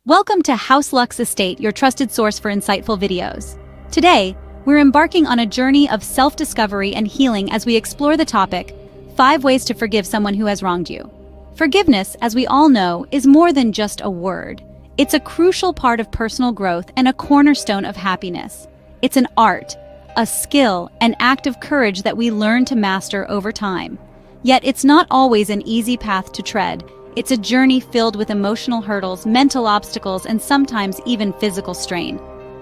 Welcome to Lux Estate, your trusted source for insightful videos. Today, we're embarking on a journey of self-discovery and healing as we explore the topic, 5 ways to forgive someone who has wronged you. Forgiveness, as we all know, is more than just a word. It's a crucial part of personal growth and a cornerstone of happiness. It's an art, a skill, an act of courage that we learn to master over time. Yet it's not always an easy path to tread. It's a journey filled with emotional hurdles, mental obstacles, and sometimes even physical strain.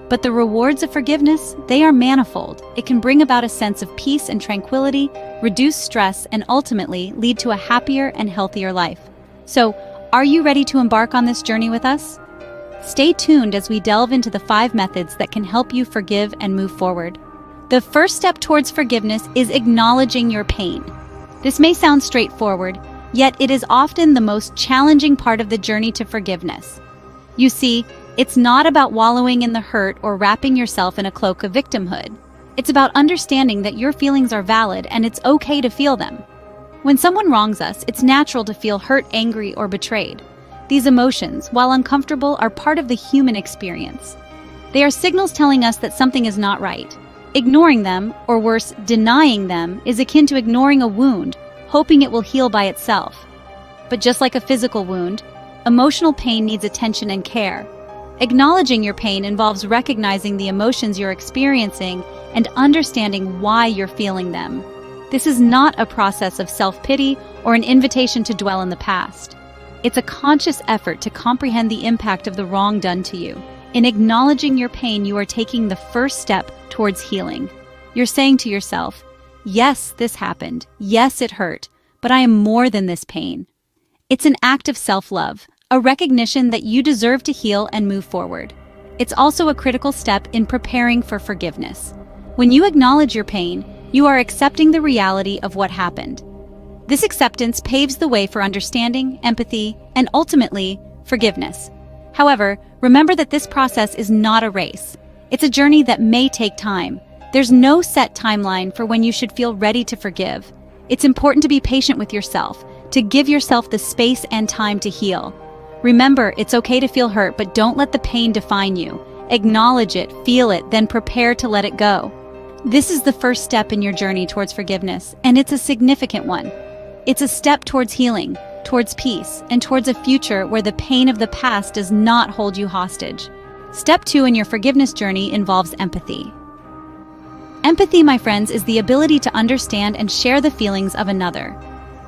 But the rewards of forgiveness, they are manifold. It can bring about a sense of peace and tranquility, reduce stress, and ultimately lead to a happier and healthier life. So, are you ready to embark on this journey with us? Stay tuned as we delve into the 5 methods that can help you forgive and move forward. The first step towards forgiveness is acknowledging your pain. This may sound straightforward, yet it is often the most challenging part of the journey to forgiveness. You see, it's not about wallowing in the hurt or wrapping yourself in a cloak of victimhood. It's about understanding that your feelings are valid and it's okay to feel them. When someone wrongs us, it's natural to feel hurt, angry, or betrayed. These emotions, while uncomfortable, are part of the human experience. They are signals telling us that something is not right. Ignoring them, or worse, denying them, is akin to ignoring a wound, hoping it will heal by itself. But just like a physical wound, emotional pain needs attention and care. Acknowledging your pain involves recognizing the emotions you're experiencing and understanding why you're feeling them. This is not a process of self-pity or an invitation to dwell in the past. It's a conscious effort to comprehend the impact of the wrong done to you. In acknowledging your pain, you are taking the first step towards healing. You're saying to yourself, yes, this happened. Yes, it hurt, but I am more than this pain. It's an act of self-love, a recognition that you deserve to heal and move forward. It's also a critical step in preparing for forgiveness. When you acknowledge your pain, you are accepting the reality of what happened. This acceptance paves the way for understanding, empathy, and ultimately, forgiveness. However, remember that this process is not a race. It's a journey that may take time. There's no set timeline for when you should feel ready to forgive. It's important to be patient with yourself, to give yourself the space and time to heal. Remember, it's okay to feel hurt, but don't let the pain define you. Acknowledge it, feel it, then prepare to let it go. This is the first step in your journey towards forgiveness, and it's a significant one. It's a step towards healing, towards peace, and towards a future where the pain of the past does not hold you hostage. Step 2 in your forgiveness journey involves empathy. Empathy, my friends, is the ability to understand and share the feelings of another.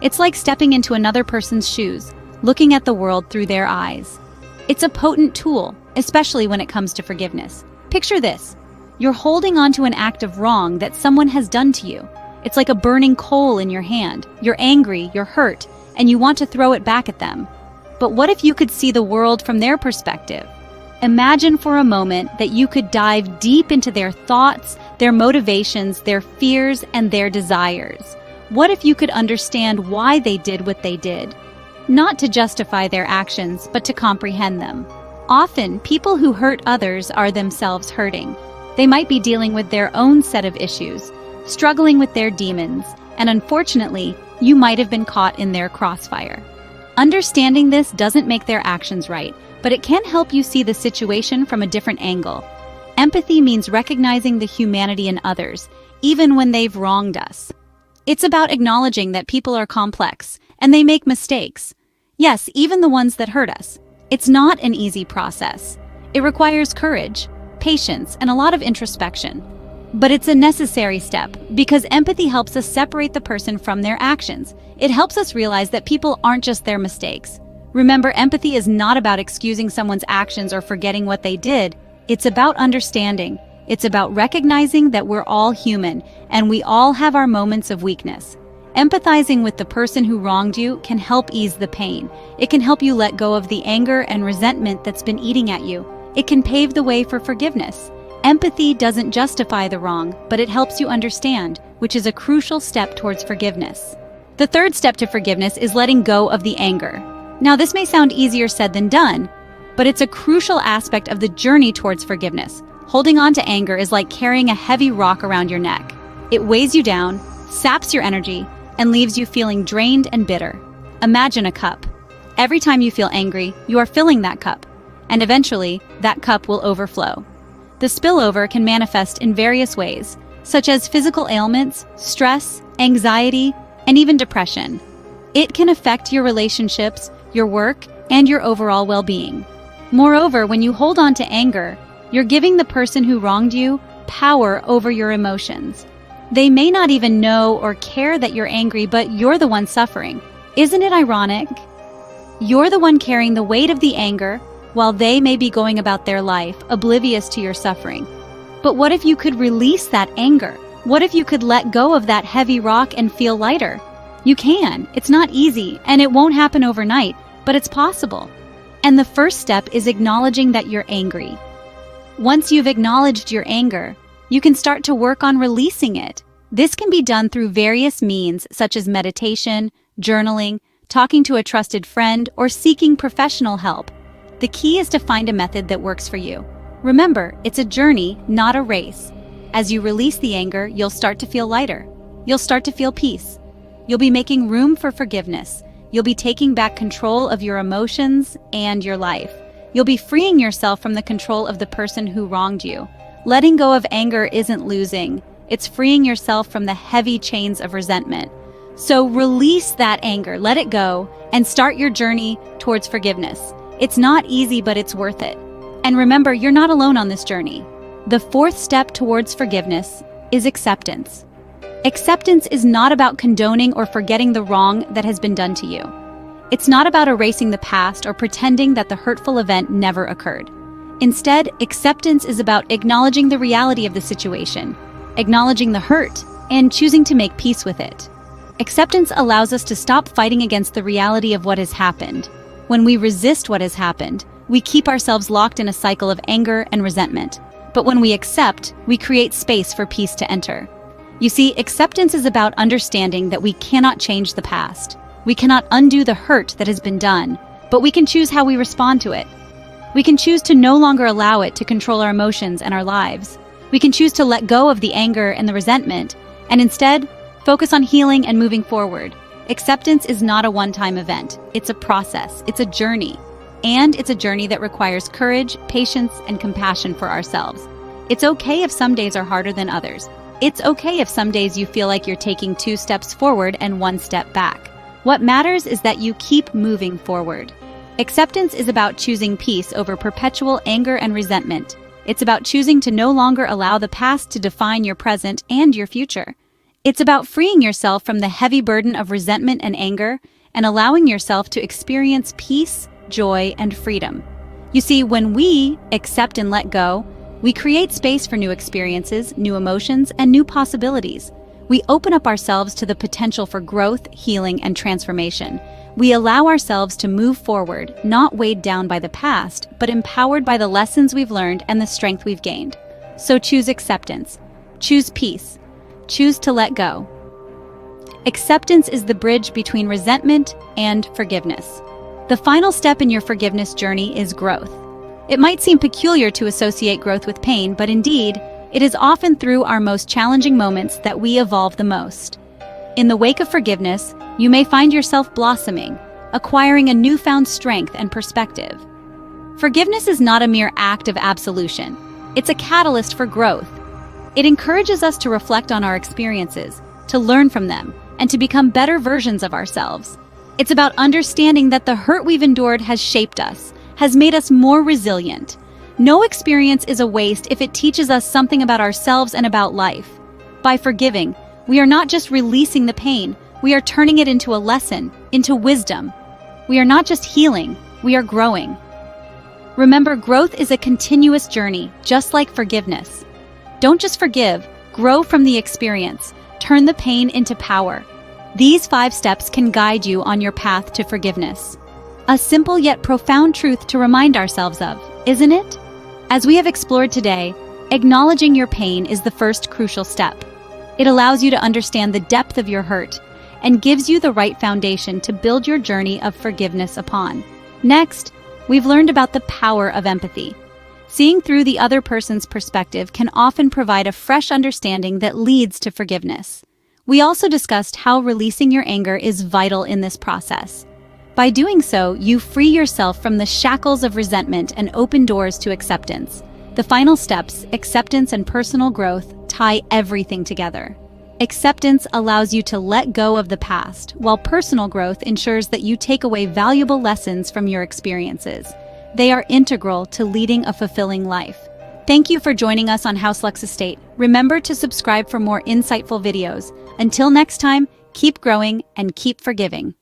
It's like stepping into another person's shoes, looking at the world through their eyes. It's a potent tool, especially when it comes to forgiveness. Picture this. You're holding on to an act of wrong that someone has done to you. It's like a burning coal in your hand. You're angry, you're hurt, and you want to throw it back at them. But what if you could see the world from their perspective? Imagine for a moment that you could dive deep into their thoughts, their motivations, their fears, and their desires. What if you could understand why they did what they did? Not to justify their actions, but to comprehend them. Often, people who hurt others are themselves hurting. They might be dealing with their own set of issues, struggling with their demons, and unfortunately, you might have been caught in their crossfire. Understanding this doesn't make their actions right, but it can help you see the situation from a different angle. Empathy means recognizing the humanity in others, even when they've wronged us. It's about acknowledging that people are complex, and they make mistakes. Yes, even the ones that hurt us. It's not an easy process. It requires courage, patience, and a lot of introspection. But it's a necessary step, because empathy helps us separate the person from their actions. It helps us realize that people aren't just their mistakes. Remember, empathy is not about excusing someone's actions or forgetting what they did. It's about understanding. It's about recognizing that we're all human, and we all have our moments of weakness. Empathizing with the person who wronged you can help ease the pain. It can help you let go of the anger and resentment that's been eating at you. It can pave the way for forgiveness. Empathy doesn't justify the wrong, but it helps you understand, which is a crucial step towards forgiveness. The third step to forgiveness is letting go of the anger. Now, this may sound easier said than done, but it's a crucial aspect of the journey towards forgiveness. Holding on to anger is like carrying a heavy rock around your neck. It weighs you down, saps your energy, and leaves you feeling drained and bitter. Imagine a cup. Every time you feel angry, you are filling that cup. and eventually, that cup will overflow. The spillover can manifest in various ways, such as physical ailments, stress, anxiety, and even depression. It can affect your relationships, your work, and your overall well-being. Moreover, when you hold on to anger, you're giving the person who wronged you power over your emotions. They may not even know or care that you're angry, but you're the one suffering. Isn't it ironic? You're the one carrying the weight of the anger, while they may be going about their life, oblivious to your suffering. But what if you could release that anger? What if you could let go of that heavy rock and feel lighter? You can. It's not easy, and it won't happen overnight, but it's possible. And the first step is acknowledging that you're angry. Once you've acknowledged your anger, you can start to work on releasing it. This can be done through various means, such as meditation, journaling, talking to a trusted friend, or seeking professional help. The key is to find a method that works for you. Remember, it's a journey, not a race. As you release the anger, you'll start to feel lighter. You'll start to feel peace. You'll be making room for forgiveness. You'll be taking back control of your emotions and your life. You'll be freeing yourself from the control of the person who wronged you. Letting go of anger isn't losing. It's freeing yourself from the heavy chains of resentment. So release that anger, let it go, and start your journey towards forgiveness. It's not easy, but it's worth it. And remember, you're not alone on this journey. The fourth step towards forgiveness is acceptance. Acceptance is not about condoning or forgetting the wrong that has been done to you. It's not about erasing the past or pretending that the hurtful event never occurred. Instead, acceptance is about acknowledging the reality of the situation, acknowledging the hurt, and choosing to make peace with it. Acceptance allows us to stop fighting against the reality of what has happened. When we resist what has happened, we keep ourselves locked in a cycle of anger and resentment. But when we accept, we create space for peace to enter. You see, acceptance is about understanding that we cannot change the past. We cannot undo the hurt that has been done, but we can choose how we respond to it. We can choose to no longer allow it to control our emotions and our lives. We can choose to let go of the anger and the resentment, and instead, focus on healing and moving forward. Acceptance is not a one-time event. It's a process. It's a journey. And it's a journey that requires courage, patience, and compassion for ourselves. It's okay if some days are harder than others. It's okay if some days you feel like you're taking 2 steps forward and 1 step back. What matters is that you keep moving forward. Acceptance is about choosing peace over perpetual anger and resentment. It's about choosing to no longer allow the past to define your present and your future. It's about freeing yourself from the heavy burden of resentment and anger and allowing yourself to experience peace, joy, and freedom. You see, when we accept and let go, we create space for new experiences, new emotions, and new possibilities. We open up ourselves to the potential for growth, healing, and transformation. We allow ourselves to move forward, not weighed down by the past, but empowered by the lessons we've learned and the strength we've gained. So choose acceptance. Choose peace. Choose to let go. Acceptance is the bridge between resentment and forgiveness. The final step in your forgiveness journey is growth. It might seem peculiar to associate growth with pain, but indeed, it is often through our most challenging moments that we evolve the most. In the wake of forgiveness, you may find yourself blossoming, acquiring a newfound strength and perspective. Forgiveness is not a mere act of absolution. It's a catalyst for growth. It encourages us to reflect on our experiences, to learn from them, and to become better versions of ourselves. It's about understanding that the hurt we've endured has shaped us, has made us more resilient. No experience is a waste if it teaches us something about ourselves and about life. By forgiving, we are not just releasing the pain, we are turning it into a lesson, into wisdom. We are not just healing, we are growing. Remember, growth is a continuous journey, just like forgiveness. Don't just forgive, grow from the experience. Turn the pain into power. These 5 steps can guide you on your path to forgiveness. A simple yet profound truth to remind ourselves of, isn't it? As we have explored today, acknowledging your pain is the first crucial step. It allows you to understand the depth of your hurt and gives you the right foundation to build your journey of forgiveness upon. Next, we've learned about the power of empathy. Seeing through the other person's perspective can often provide a fresh understanding that leads to forgiveness. We also discussed how releasing your anger is vital in this process. By doing so, you free yourself from the shackles of resentment and open doors to acceptance. The final steps, acceptance and personal growth, tie everything together. Acceptance allows you to let go of the past, while personal growth ensures that you take away valuable lessons from your experiences. They are integral to leading a fulfilling life. Thank you for joining us on Lux Estate. Remember to subscribe for more insightful videos. Until next time, keep growing and keep forgiving.